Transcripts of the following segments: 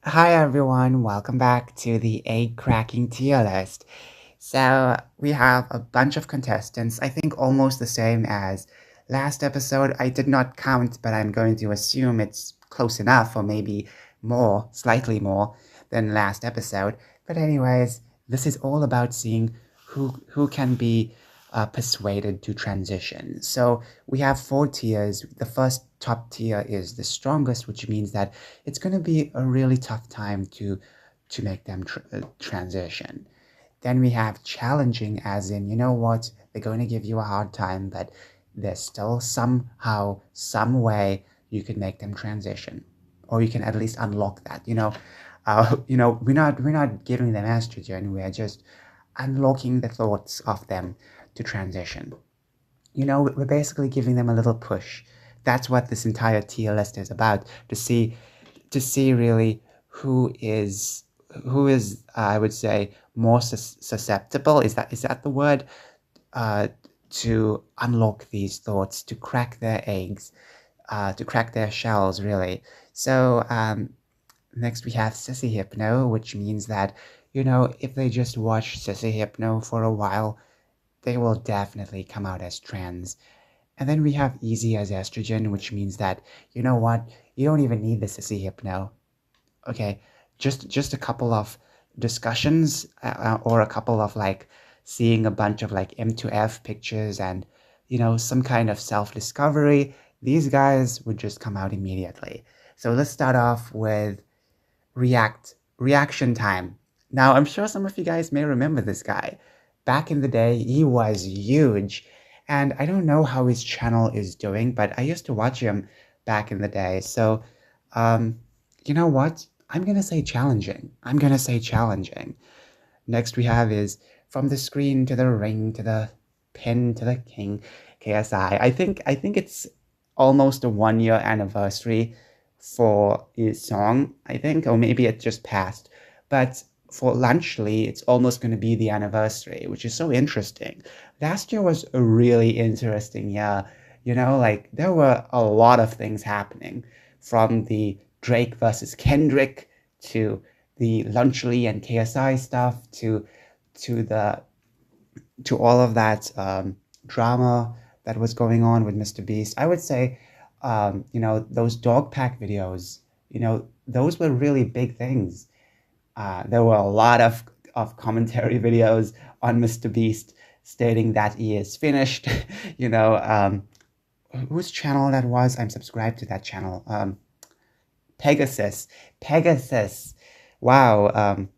Hi everyone, welcome back to the egg cracking tier list. So we have a bunch of contestants, I think almost the same as last episode. I did not count, but I'm going to assume it's close enough, or maybe more, slightly more than last episode. But anyways, this is all about seeing who can be persuaded to transition. So we have four tiers. The first top tier is the strongest, which means that it's going to be a really tough time to make them transition. Then we have challenging, as in, you know what, they're going to give you a hard time, but there's still somehow, some way you can make them transition, or you can at least unlock that. We're not giving them estrogen. We're just unlocking the thoughts of them to transition. We're basically giving them a little push. That's what this entire tier list is about, to see really who is I would say more susceptible. Is that the word? Uh, to unlock these thoughts, to crack their eggs, to crack their shells, really. So next we have Sissy Hypno, which means that if they just watch Sissy Hypno for a while, they will definitely come out as trans. And then we have easy as estrogen, which means that, you know what, you don't even need the Sissy Hypno. Okay, just a couple of discussions, or a couple of like seeing a bunch of like M2F pictures, and some kind of self-discovery, these guys would just come out immediately. So let's start off with reaction time. Now, I'm sure some of you guys may remember this guy. Back in the day, he was huge, and I don't know how his channel is doing, but I used to watch him back in the day. So you know what? I'm gonna say challenging. I'm gonna say challenging. Next we have is from the screen to the ring to the pin to the king, KSI. I think it's almost a 1 year anniversary for his song, I think, or maybe it just passed. But for Lunchly, it's almost going to be the anniversary, which is so interesting. Last year was a really interesting year. Like there were a lot of things happening, from the Drake versus Kendrick to the Lunchly and KSI stuff to to all of that drama that was going on with Mr. Beast. I would say, those dog pack videos, those were really big things. There were a lot of commentary videos on Mr. Beast stating that he is finished. you know, um, whose channel that was? I'm subscribed to that channel. Pegasus. Pegasus. Wow.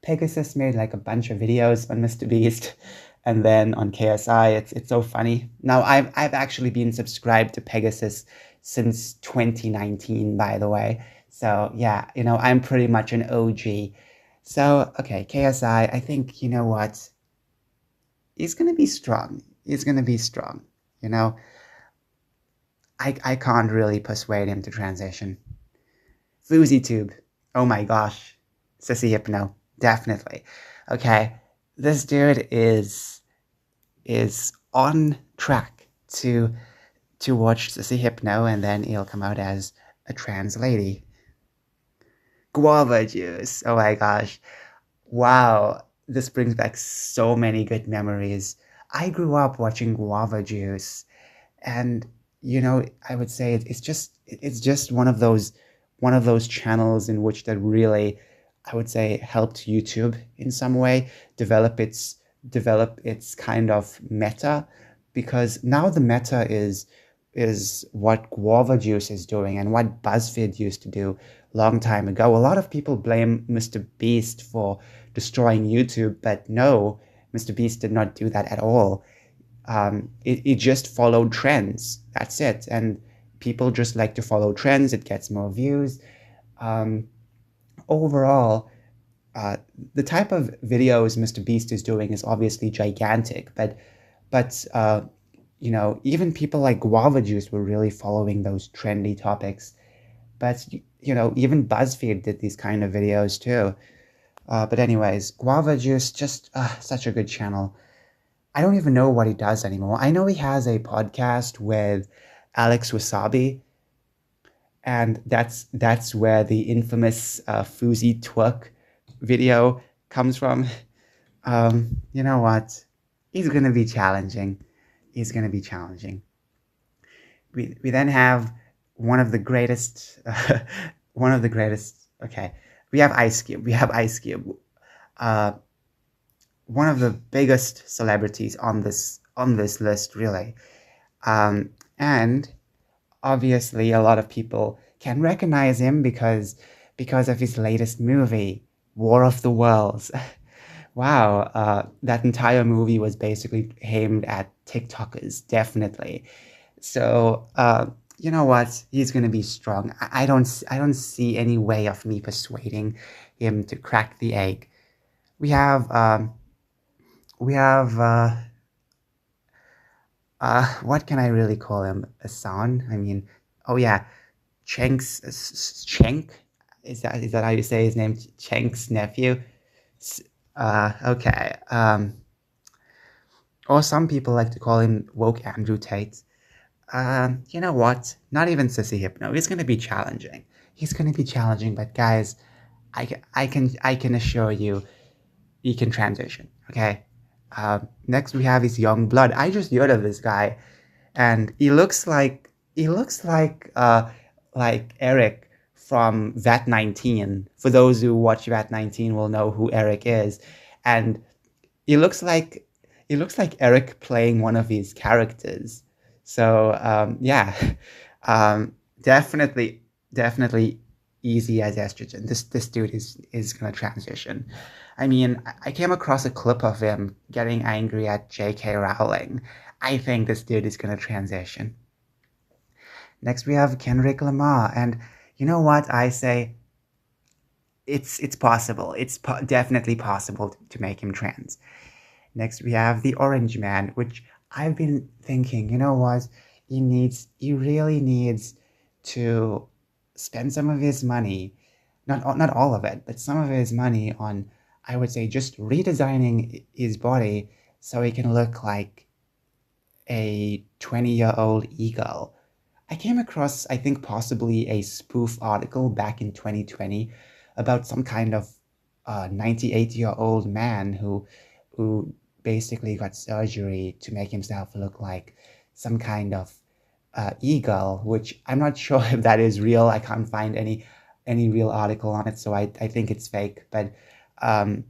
Pegasus made like a bunch of videos on Mr. Beast, and then on KSI. It's so funny. Now I've actually been subscribed to Pegasus since 2019, by the way. So yeah, I'm pretty much an OG. So okay, KSI. I think you know what. He's gonna be strong. He's gonna be strong. You know, I can't really persuade him to transition. FouseyTube. Oh my gosh. Sissy Hypno. Definitely. Okay. This dude is on track to watch Sissy Hypno, and then he'll come out as a trans lady. Guava juice. Oh my gosh. Wow. This brings back so many good memories. I grew up watching Guava Juice, and I would say it's just one of those channels in which that really, I would say, helped YouTube in some way develop its kind of meta, because now the meta is what Guava Juice is doing and what BuzzFeed used to do long time ago. A lot of people blame Mr. Beast for destroying YouTube, but no, Mr. Beast did not do that at all. It just followed trends. That's it. And people just like to follow trends. It gets more views. Um, Overall, uh, the type of videos Mr. Beast is doing is obviously gigantic, but even people like Guava Juice were really following those trendy topics. But even BuzzFeed did these kind of videos too. But anyways, Guava Juice, just such a good channel. I don't even know what he does anymore. I know he has a podcast with Alex Wasabi, and that's where the infamous Fuzi twerk video comes from. You know what? He's gonna be challenging. He's gonna be challenging. We then have one of the greatest, one of the greatest. Okay, we have Ice Cube. We have Ice Cube. Uh, one of the biggest celebrities on this list, really. And obviously, a lot of people can recognize him because of his latest movie, War of the Worlds. Wow, that entire movie was basically aimed at TikTokers, definitely. So, you know what? He's gonna be strong. I don't see any way of me persuading him to crack the egg. We have, we have, what can I really call him? A son? I mean, oh yeah, Cenk? Is that how you say his name? Cenk's nephew? Okay. Or some people like to call him woke Andrew Tate. You know what? Not even Sissy Hypno. He's gonna be challenging. He's gonna be challenging, but guys, I can assure you, he can transition. Okay. Next we have his Young Blood. I just heard of this guy, and he looks like Eric from VAT 19. For those who watch VAT 19 will know who Eric is, and he looks like he looks like Eric playing one of his characters. So yeah, definitely definitely easy as estrogen. This dude is gonna transition. I mean, I came across a clip of him getting angry at J.K. Rowling. I think this dude is gonna transition. Next we have Kendrick Lamar, and you know what I say? It's possible. Definitely possible to make him trans. Next, we have the Orange Man, which I've been thinking, you know what? He really needs to spend some of his money, not all of it, but some of his money on, I would say, just redesigning his body so he can look like a 20-year-old eagle. I came across, I think, possibly a spoof article back in 2020 about some kind of 98-year-old man who basically got surgery to make himself look like some kind of eagle, which I'm not sure if that is real. I can't find any real article on it, so I think it's fake. But um,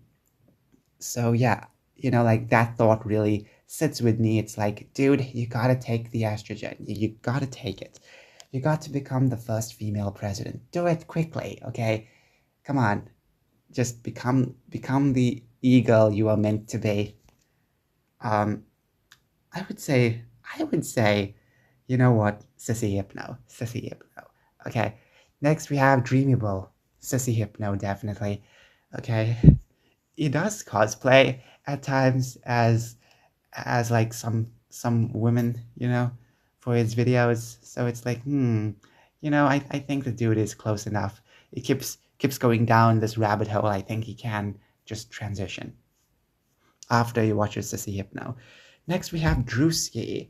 so yeah, you know, like that thought really sits with me. It's like, dude, you gotta take the estrogen. You gotta take it. You got to become the first female president. Do it quickly, okay? Come on, just become the eagle you are meant to be. Um, I would say, you know what, Sissy Hypno, Sissy Hypno. Okay, next we have Dreamable, Sissy Hypno, definitely. Okay, he does cosplay at times as like some women, you know, for his videos. So it's like, you know, I think the dude is close enough. He keeps going down this rabbit hole. I think he can just transition after he watches Sissy Hypno. Next we have Drewski,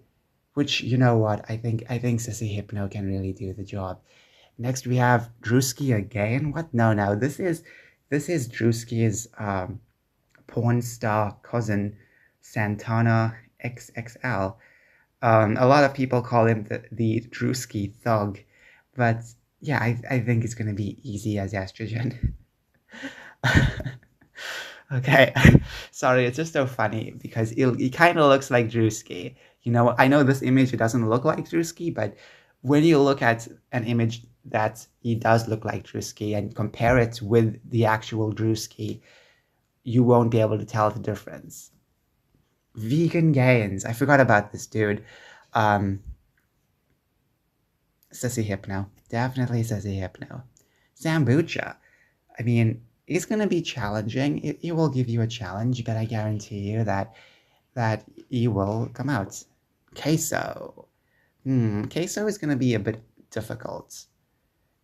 which, you know what, I think Sissy Hypno can really do the job. Next we have Drewski again. What? No, this is Drewski's porn star cousin, Santana XXL. A lot of people call him the Drewski thug, but yeah, I think it's gonna be easy as estrogen. Okay, sorry, it's just so funny because he kind of looks like Drewski. You know, I know this image it doesn't look like Drewski, but when you look at an image that he does look like Drewski and compare it with the actual Drewski, you won't be able to tell the difference. Vegan Gains, I forgot about this dude. Um, Sissy Hypno, definitely Sissy Hypno. Sambucha, I mean, it's gonna be challenging. It will give you a challenge, but I guarantee you that he will come out. Queso. Queso is gonna be a bit difficult.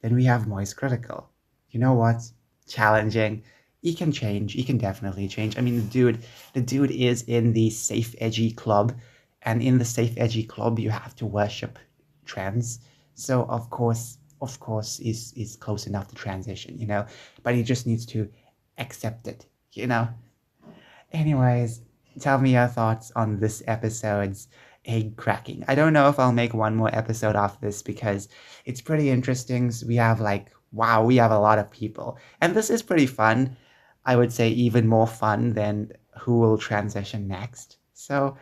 Then we have Moist Critical. You know what? Challenging. He can change. He can definitely change. I mean, the dude is in the Safe Edgy Club, and in the Safe Edgy Club, you have to worship trans. So of course, is close enough to transition, you know, but he just needs to accept it, you know. Anyways, tell me your thoughts on this episode's egg cracking. I don't know if I'll make one more episode off this because it's pretty interesting. We have like, wow, we have a lot of people. And this is pretty fun. I would say even more fun than who will transition next. So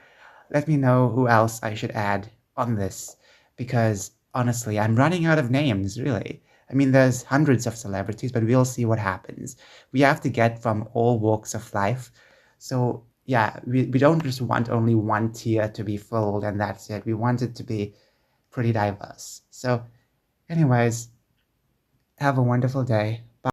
let me know who else I should add on this because honestly, I'm running out of names, really. I mean, there's hundreds of celebrities, but we'll see what happens. We have to get from all walks of life. So, yeah, we don't just want only one tier to be filled and that's it. We want it to be pretty diverse. So, anyways, have a wonderful day.